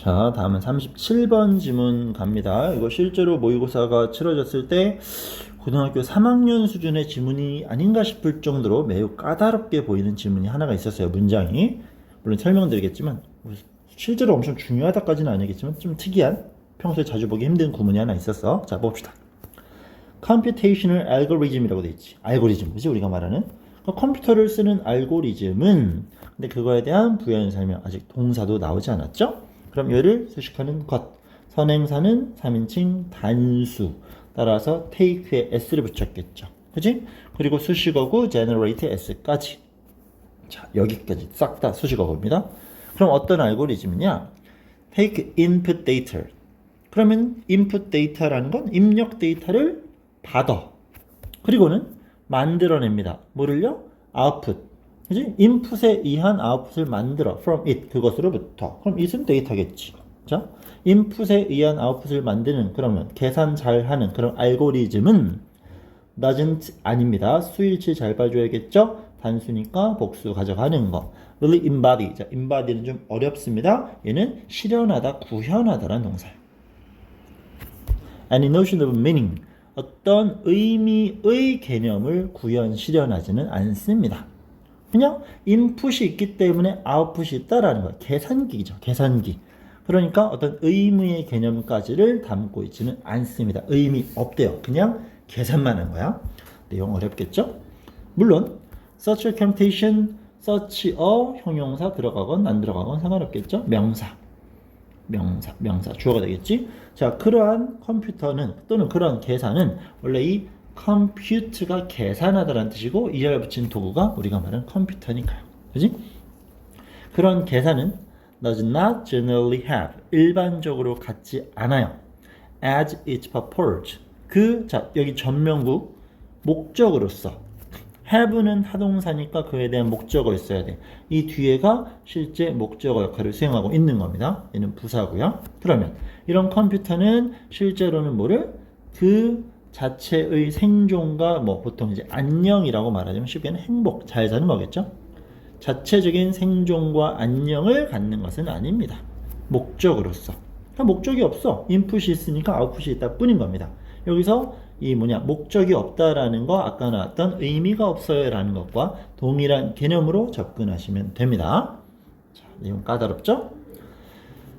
자, 다음은 37번 지문 갑니다. 이거 실제로 모의고사가 치러졌을 때 고등학교 3학년 수준의 지문이 아닌가 싶을 정도로 매우 까다롭게 보이는 지문이 하나가 있었어요. 문장이. 물론 설명드리겠지만 실제로 엄청 중요하다까지는 아니겠지만 좀 특이한, 평소에 자주 보기 힘든 구문이 하나 있었어. 자, 봅시다. Computational Algorithm이라고 돼 있지. 알고리즘, 그지? 우리가 말하는 컴퓨터를 쓰는 알고리즘은, 근데 그거에 대한 부연 설명, 아직 동사도 나오지 않았죠? 그럼 얘를 수식하는 것, 선행사는 3인칭 단수, 따라서 take에 s를 붙였겠죠. 그지? 그리고 수식어구 generate s까지. 자, 여기까지 싹 다 수식어구입니다. 그럼 어떤 알고리즘이냐? take input data. 그러면 input data라는 건 입력 데이터를 받아. 그리고는 만들어냅니다. 뭐를요? output. 그지? input에 의한 output을 만들어. from it. 그것으로부터. 그럼 it은 데이터겠지. 자, input에 의한 output을 만드는, 그러면 계산 잘하는 그런 알고리즘은 doesn't 아닙니다. 수일치 잘 봐줘야겠죠? 단수니까 복수 가져가는 거. really embody. 자, embody는 좀 어렵습니다. 얘는 실현하다, 구현하다라는 동사예요. any notion of meaning. 어떤 의미의 개념을 구현, 실현하지는 않습니다. 그냥 인풋이 있기 때문에 아웃풋이 있다라는 거예요. 계산기죠. 계산기. 그러니까 어떤 의미의 개념까지를 담고 있지는 않습니다. 의미 없대요. 그냥 계산만 한 거야. 내용 어렵겠죠? 물론 such a computation, such a 형용사 들어가건 안 들어가건 상관없겠죠? 명사, 주어가 되겠지? 자, 그러한 컴퓨터는, 또는 그러한 계산은 원래 이 compute가 계산하다라는 뜻이고 이를 붙인 도구가 우리가 말하는 컴퓨터니까요. 그지? 그런 계산은 does not generally have, 일반적으로 갖지 않아요. as its purpose. 자, 여기 전명구 목적으로서. have는 하동사니까 그에 대한 목적어 있어야 돼. 이 뒤에가 실제 목적어 역할을 수행하고 있는 겁니다. 얘는 부사고요. 그러면 이런 컴퓨터는 실제로는 뭐를? 그 자체의 생존과 보통 이제 안녕이라고 말하자면 쉽게는 행복, 잘 사는 거겠죠? 자체적인 생존과 안녕을 갖는 것은 아닙니다. 목적으로서. 목적이 없어. 인풋이 있으니까 아웃풋이 있다 뿐인 겁니다. 여기서 이 목적이 없다라는 거, 아까 나왔던 의미가 없어요라는 것과 동일한 개념으로 접근하시면 됩니다. 자, 내용 까다롭죠?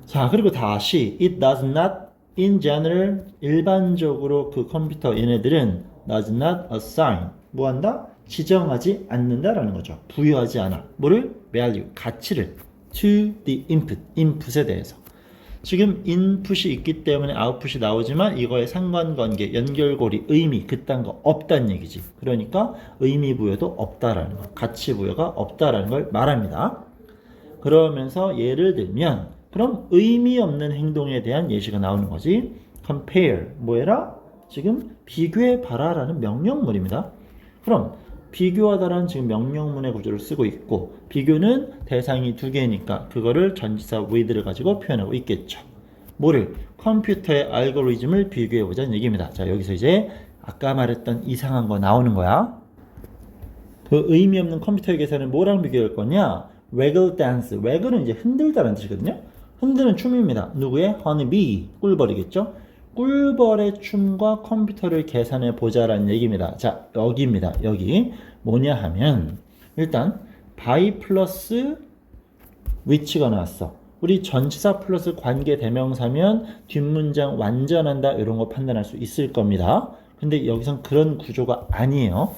자, 그리고 다시 it does not in general, 일반적으로 그 컴퓨터 얘네들은 does not assign, 뭐한다? 지정하지 않는다라는 거죠. 부여하지 않아. 뭐를? value, 가치를 to the input, input에 대해서. 지금 인풋이 있기 때문에 아웃풋이 나오지만 이거의 상관관계, 연결고리, 의미 그딴 거 없다는 얘기지. 그러니까 의미 부여도 없다라는 거, 가치 부여가 없다라는 걸 말합니다. 그러면서 예를 들면, 그럼 의미 없는 행동에 대한 예시가 나오는 거지. compare, 뭐해라? 지금 비교해봐라 라는 명령문입니다. 그럼 비교하다라는 지금 명령문의 구조를 쓰고 있고, 비교는 대상이 두 개니까 그거를 전치사 with를 가지고 표현하고 있겠죠. 뭐를? 컴퓨터의 알고리즘을 비교해보자는 얘기입니다. 자, 여기서 이제 아까 말했던 이상한 거 나오는 거야. 그 의미 없는 컴퓨터의 계산을 뭐랑 비교할 거냐? waggle dance. waggle은 이제 흔들다라는 뜻이거든요. 흔드는 춤입니다. 누구의? honeybee. 꿀벌이겠죠? 꿀벌의 춤과 컴퓨터를 계산해 보자라는 얘기입니다. 자, 여기입니다. 여기 뭐냐 하면, 일단 by 플러스 which가 나왔어. 우리 전치사 플러스 관계 대명사면 뒷문장 완전한다 이런 거 판단할 수 있을 겁니다. 근데 여기선 그런 구조가 아니에요.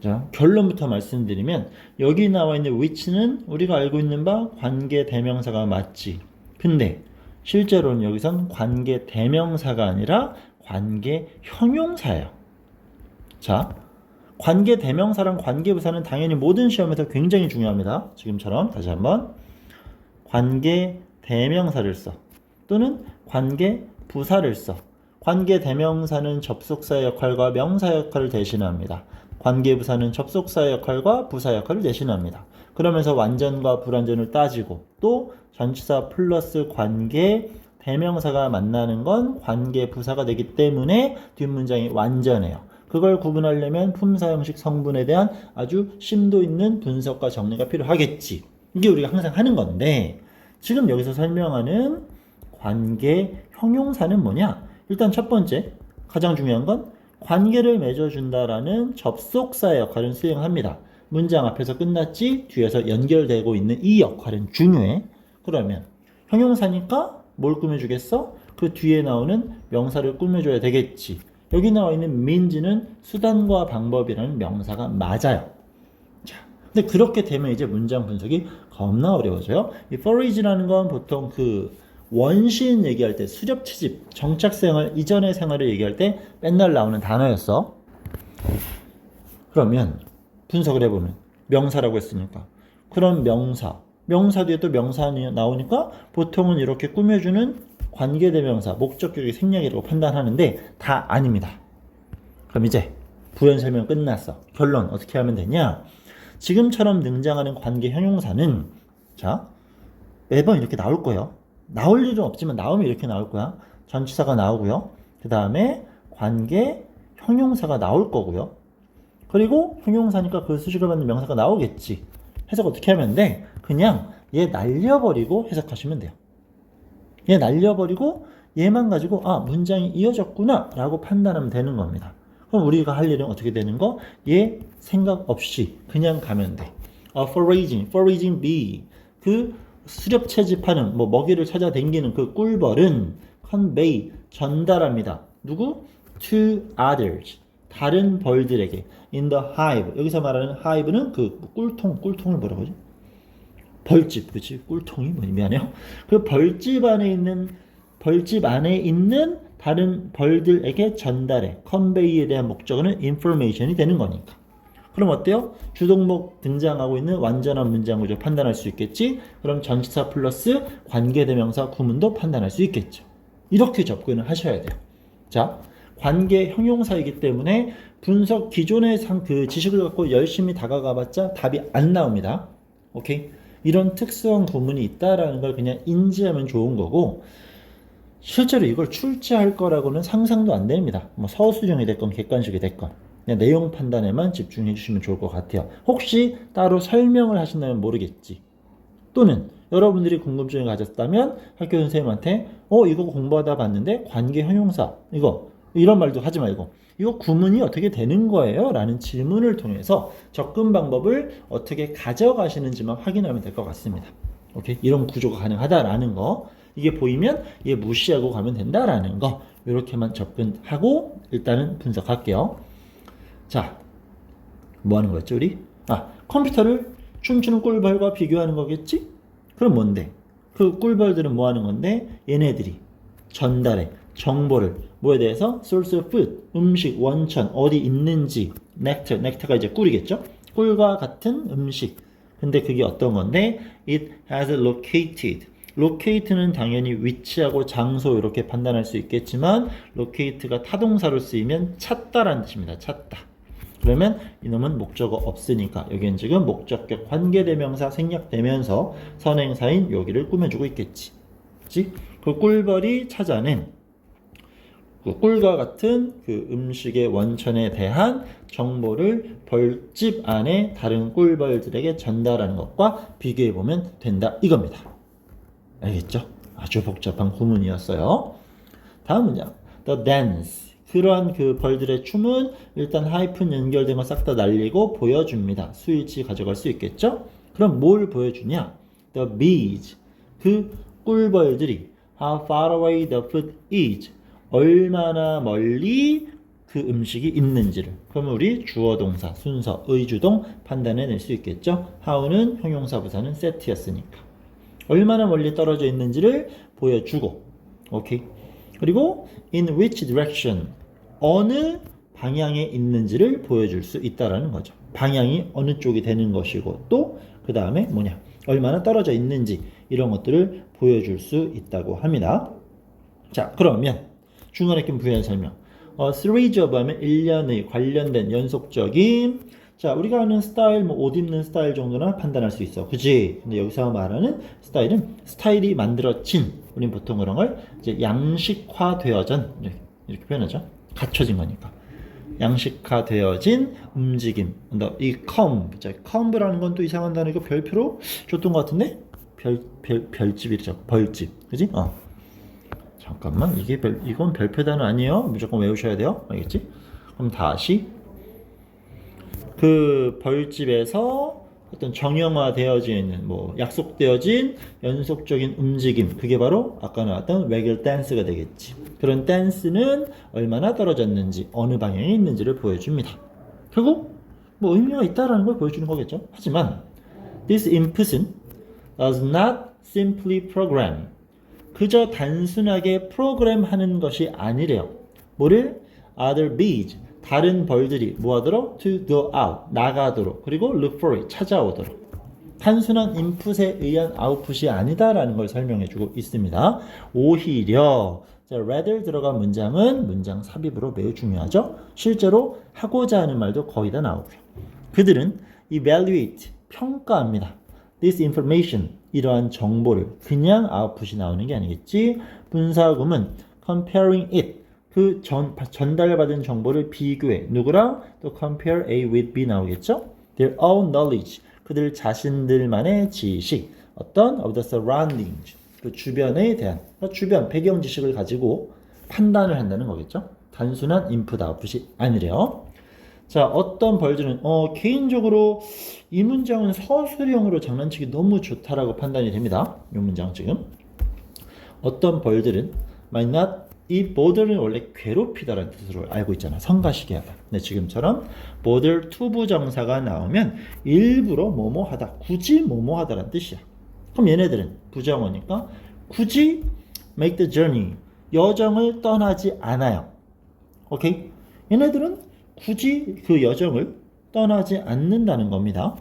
자, 결론부터 말씀드리면, 여기 나와 있는 which는 우리가 알고 있는 바 관계 대명사가 맞지. 근데 실제로는 여기선 관계 대명사가 아니라 관계 형용사예요. 자, 관계 대명사랑 관계 부사는 당연히 모든 시험에서 굉장히 중요합니다. 지금처럼 다시 한번 관계 대명사를 써, 또는 관계 부사를 써. 관계 대명사는 접속사의 역할과 명사 역할을 대신합니다. 관계 부사는 접속사의 역할과 부사 역할을 대신합니다. 그러면서 완전과 불완전을 따지고, 또 전치사 플러스 관계 대명사가 만나는 건 관계 부사가 되기 때문에 뒷문장이 완전해요. 그걸 구분하려면 품사 형식 성분에 대한 아주 심도 있는 분석과 정리가 필요하겠지. 이게 우리가 항상 하는 건데, 지금 여기서 설명하는 관계 형용사는 뭐냐? 일단 첫 번째, 가장 중요한 건 관계를 맺어준다라는 접속사의 역할은 수행합니다. 문장 앞에서 끝났지 뒤에서 연결되고 있는 이 역할은 중요해. 그러면 형용사니까 뭘 꾸며주겠어? 그 뒤에 나오는 명사를 꾸며줘야 되겠지. 여기 나와 있는 means는 수단과 방법이라는 명사가 맞아요. 자, 근데 그렇게 되면 이제 문장 분석이 겁나 어려워져요. 이 forage라는 건 보통 그 원시인 얘기할 때 수렵 채집, 정착 생활, 이전의 생활을 얘기할 때 맨날 나오는 단어였어. 그러면 분석을 해보면 명사라고 했으니까 그런 명사 뒤에 또 명사 나오니까 보통은 이렇게 꾸며주는 관계대명사, 목적격의 생략이라고 판단하는데 다 아닙니다. 그럼 이제 부연 설명 끝났어. 결론 어떻게 하면 되냐? 지금처럼 등장하는 관계 형용사는 자 매번 이렇게 나올 거예요. 나올 일은 없지만 나오면 이렇게 나올 거야. 전치사가 나오고요. 그 다음에 관계 형용사가 나올 거고요. 그리고 형용사니까 그 수식을 받는 명사가 나오겠지. 해석 어떻게 하면 돼? 그냥 얘 날려버리고 해석하시면 돼요. 얘 날려버리고 얘만 가지고 아 문장이 이어졌구나 라고 판단하면 되는 겁니다. 그럼 우리가 할 일은 어떻게 되는 거? 얘 생각 없이 그냥 가면 돼. foraging bee 그 수렵 채집하는 뭐 먹이를 찾아다니는 그 꿀벌은 convey 전달합니다. 누구? to others 다른 벌들에게 in the hive 여기서 말하는 hive는 그 꿀통을 뭐라고 하지? 벌집 그치? 꿀통이 뭐니 미안해요. 그 벌집 안에 있는 다른 벌들에게 전달해 convey에 대한 목적어는 information이 되는 거니까. 그럼 어때요? 주동목 등장하고 있는 완전한 문장 구조 판단할 수 있겠지? 그럼 전치사 플러스 관계대명사 구문도 판단할 수 있겠죠. 이렇게 접근을 하셔야 돼요. 자, 관계 형용사이기 때문에 분석 기존의 그 지식을 갖고 열심히 다가가봤자 답이 안 나옵니다. 오케이? 이런 특수한 구문이 있다라는 걸 그냥 인지하면 좋은 거고 실제로 이걸 출제할 거라고는 상상도 안 됩니다. 뭐 서술형이 됐건 객관식이 됐건 그냥 내용 판단에만 집중해 주시면 좋을 것 같아요. 혹시 따로 설명을 하신다면 모르겠지. 또는 여러분들이 궁금증을 가졌다면 학교 선생님한테 이거 공부하다 봤는데 관계 형용사 이런 말도 하지 말고 이거 구문이 어떻게 되는 거예요? 라는 질문을 통해서 접근 방법을 어떻게 가져가시는지만 확인하면 될 것 같습니다. 오케이? 이런 구조가 가능하다라는 거 이게 보이면 얘 무시하고 가면 된다라는 거 이렇게만 접근하고 일단은 분석할게요. 자, 뭐 하는 거였죠 우리? 컴퓨터를 춤추는 꿀벌과 비교하는 거겠지? 그럼 뭔데? 그 꿀벌들은 뭐 하는 건데? 얘네들이 전달해 정보를 뭐에 대해서? source of food, 음식, 원천, 어디 있는지 nectar가 이제 꿀이겠죠? 꿀과 같은 음식 근데 그게 어떤 건데? It has locate는 당연히 위치하고 장소 이렇게 판단할 수 있겠지만 locate가 타동사로 쓰이면 찾다라는 뜻입니다. 찾다. 그러면 이놈은 목적어 없으니까 여기는 지금 목적격 관계대명사 생략되면서 선행사인 여기를 꾸며주고 있겠지. 그치? 그 꿀벌이 찾아낸 그 꿀과 같은 그 음식의 원천에 대한 정보를 벌집 안에 다른 꿀벌들에게 전달하는 것과 비교해보면 된다 이겁니다. 알겠죠? 아주 복잡한 구문이었어요. 다음 문장 The dance 그러한 그 벌들의 춤은 일단 하이픈 연결된 거 싹 다 날리고 보여줍니다. 수일치 가져갈 수 있겠죠? 그럼 뭘 보여주냐? The bees 그 꿀벌들이 How far away the food is 얼마나 멀리 그 음식이 있는지를 그러면 우리 주어 동사 순서 의주동 판단해낼 수 있겠죠? how는 형용사 부사는 set였으니까 얼마나 멀리 떨어져 있는지를 보여주고 오케이 그리고 in which direction 어느 방향에 있는지를 보여줄 수 있다라는 거죠. 방향이 어느 쪽이 되는 것이고 또 그 다음에 뭐냐 얼마나 떨어져 있는지 이런 것들을 보여줄 수 있다고 합니다. 자 그러면 중간에 낀 부연 설명 series of 하면 1년의 관련된 연속적인 자 우리가 아는 스타일 뭐 옷 입는 스타일 정도나 판단할 수 있어 그치? 근데 여기서 말하는 스타일은 스타일이 만들어진 우린 보통 그런 걸 이제 양식화되어진 이렇게 표현하죠. 갖춰진 거니까 양식화되어진 움직임 이 컴브라는 건 또 이상한 단어 이거 별표로 줬던 것 같은데 별집이죠. 벌집. 그지? 잠깐만. 이건 별표 단어 아니에요. 무조건 외우셔야 돼요. 알겠지? 그럼 다시. 그 벌집에서 어떤 정형화되어진, 약속되어진 연속적인 움직임. 그게 바로 아까 나왔던 레귤 댄스가 되겠지. 그런 댄스는 얼마나 떨어졌는지, 어느 방향에 있는지를 보여줍니다. 결국, 의미가 있다라는 걸 보여주는 거겠죠. 하지만, this input은 does not simply program. 그저 단순하게 프로그램하는 것이 아니래요. 뭐를? Other bees, 다른 벌들이 뭐하도록? To go out, 나가도록, 그리고 look for it, 찾아오도록. 단순한 인풋에 의한 아웃풋이 아니다라는 걸 설명해주고 있습니다. 오히려 rather 들어간 문장은 문장 삽입으로 매우 중요하죠. 실제로 하고자 하는 말도 거의 다 나오고요. 그들은 evaluate, 평가합니다. This information, 이러한 정보를 그냥 아웃풋이 나오는 게 아니겠지. 분사구문 comparing it, 그 전달받은 정보를 비교해. 누구랑? 또 compare A with B 나오겠죠. Their own knowledge, 그들 자신들만의 지식, 어떤 of the surroundings, 그 주변에 대한, 주변 배경 지식을 가지고 판단을 한다는 거겠죠. 단순한 인풋 아웃풋이 아니래요. 자, 어떤 벌들은 개인적으로 이 문장은 서술형으로 장난치기 너무 좋다라고 판단이 됩니다. 이 문장 지금 어떤 벌들은 might not, 이 bothe는 원래 괴롭히다라는 뜻으로 알고 있잖아. 성가시게하다. 근데 지금처럼 bother 투부정사가 나오면 일부러 뭐뭐하다, 굳이 뭐뭐하다라는 뜻이야. 그럼 얘네들은 부정어니까 굳이 make the journey, 여정을 떠나지 않아요. 오케이? 얘네들은 굳이 그 여정을 떠나지 않는다는 겁니다.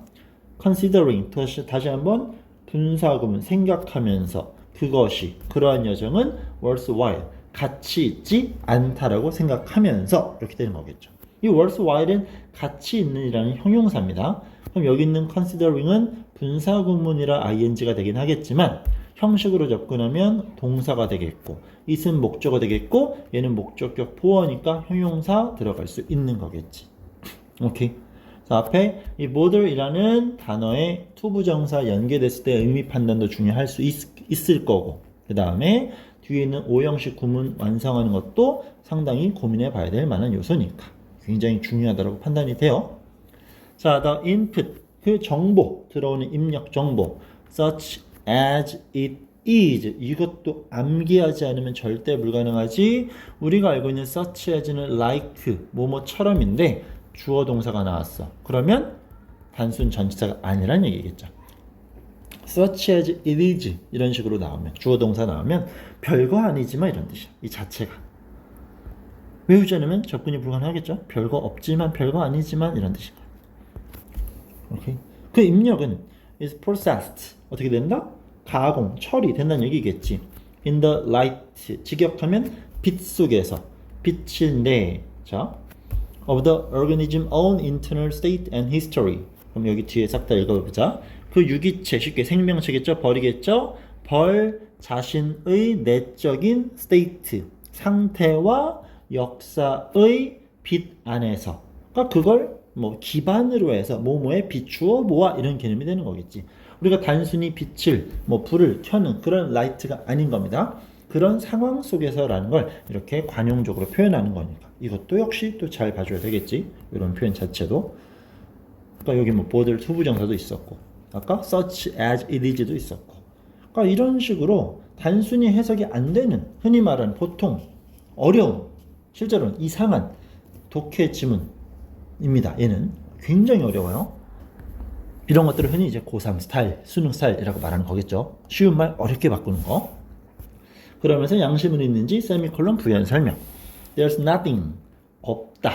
considering, 다시 한번 분사구문 생각하면서 그것이, 그러한 여정은 worthwhile, 가치 있지 않다라고 생각하면서 이렇게 되는 거겠죠. 이 worthwhile은 가치 있는이라는 형용사입니다. 그럼 여기 있는 considering은 분사구문이라 ing가 되긴 하겠지만 형식으로 접근하면 동사가 되겠고 it은 목적어 되겠고 얘는 목적격 보어니까 형용사 들어갈 수 있는 거겠지. 오케이. 자, 앞에 이 bothered이라는 단어에 투부정사 연계됐을 때 의미 판단도 중요할 수 있을 거고, 그 다음에 뒤에 있는 오형식 구문 완성하는 것도 상당히 고민해 봐야 될 만한 요소니까 굉장히 중요하다고 판단이 돼요. 자, the input, 그 정보, 들어오는 입력 정보, such as it is, 이것도 암기하지 않으면 절대 불가능하지. 우리가 알고 있는 such as는 like, 뭐뭐처럼인데 주어 동사가 나왔어. 그러면 단순 전치사가 아니란 얘기겠죠. such as it is 이런 식으로 나오면, 주어 동사 나오면 별거 아니지만 이런 뜻이야. 이 자체가 외우지 않으면 접근이 불가능하겠죠. 별거 없지만, 별거 아니지만 이런 뜻인 거야. 오케이. 그 입력은 is processed, 어떻게 된다? 가공, 처리된다는 얘기겠지. in the light, 직역하면 빛 속에서, 빛인데, 자, of the organism's own internal state and history. 그럼 여기 뒤에 싹 다 읽어보자. 그 유기체, 쉽게 생명체겠죠? 벌이겠죠? 벌 자신의 내적인 state, 상태와 역사의 빛 안에서. 그러니까 그걸 기반으로 해서 뭐뭐에 비추어 모아, 이런 개념이 되는 거겠지. 우리가 단순히 빛을, 불을 켜는 그런 라이트가 아닌 겁니다. 그런 상황 속에서라는 걸 이렇게 관용적으로 표현하는 거니까 이것도 역시 또 잘 봐줘야 되겠지. 이런 표현 자체도. 그러니까 여기 보들 투부정사도 있었고, 아까 such as it is도 있었고. 그러니까 이런 식으로 단순히 해석이 안 되는, 흔히 말하는 보통 어려운, 실제로는 이상한 독해 지문입니다. 얘는 굉장히 어려워요. 이런 것들을 흔히 이제 고3 스타일, 수능 스타일이라고 말하는 거겠죠. 쉬운 말 어렵게 바꾸는 거. 그러면서 양심은 있는지 세미콜론 부연 설명. There's nothing, 없다.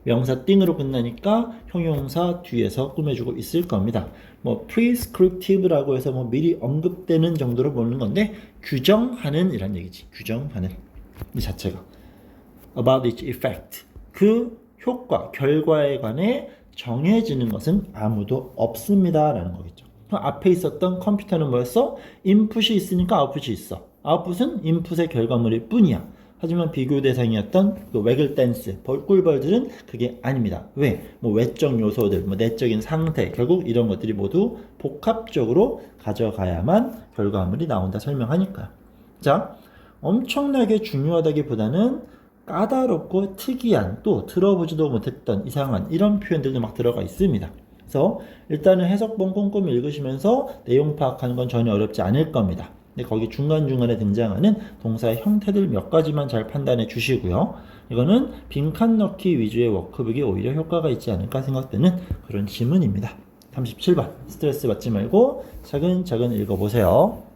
명사 띵으로 끝나니까 형용사 뒤에서 꾸며주고 있을 겁니다. prescriptive라고 해서 미리 언급되는 정도로 보는 건데 규정하는 이란 얘기지. 규정하는 이 자체가 about its effect, 그 효과, 결과에 관해 정해지는 것은 아무도 없습니다 라는 거겠죠. 앞에 있었던 컴퓨터는 뭐였어? 인풋이 있으니까 아웃풋이 있어. 아웃풋은 인풋의 결과물일 뿐이야. 하지만 비교 대상이었던 그 외글 댄스, 꿀벌들은 그게 아닙니다. 왜? 뭐 외적 요소들, 뭐 내적인 상태, 결국 이런 것들이 모두 복합적으로 가져가야만 결과물이 나온다 설명하니까요. 자, 엄청나게 중요하다기보다는 까다롭고 특이한, 또 들어보지도 못했던 이상한 이런 표현들도 막 들어가 있습니다. 그래서 일단은 해석본 꼼꼼히 읽으시면서 내용 파악하는 건 전혀 어렵지 않을 겁니다. 근데 거기 중간중간에 등장하는 동사의 형태들 몇 가지만 잘 판단해 주시고요. 이거는 빈칸 넣기 위주의 워크북이 오히려 효과가 있지 않을까 생각되는 그런 지문입니다. 37번 스트레스 받지 말고 차근차근 읽어보세요.